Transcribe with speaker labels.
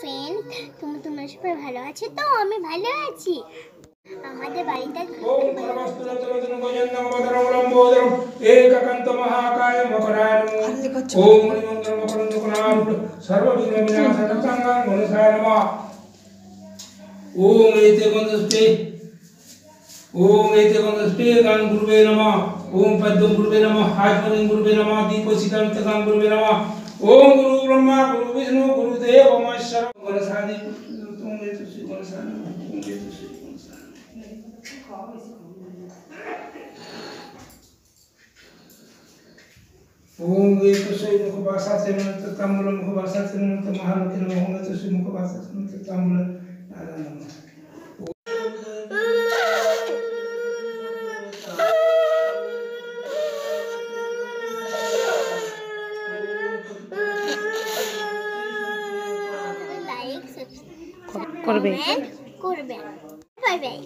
Speaker 1: Friend, তোমরা সবাই ভালো আছো তো? আমি ভালো আছি। আমাদের বাড়িতে
Speaker 2: ओम एते गंधस्ते गान गुरुवे नमः। ओम पद्म गुरुवे नमः। हाजमलिंग गुरुवे नमः। दीपशिखर तकां गुरुवे नमः। ओम गुरु ब्रह्मा गुरु विष्णु गुरुदेव महेश्वर मनसादि तुम ये तुसी मनसादि तुम ये तुसी ओम ये तुसी मुखवासा से मंत्र ताम्बूल मुखवासा से मंत्र महालक्ष्मी नमः। ओम तुसी मुखवासा से मंत्र ताम्बूल नारायण नमः।
Speaker 1: লাইক সাবস্ক্রাইব করবেন। Bye bye.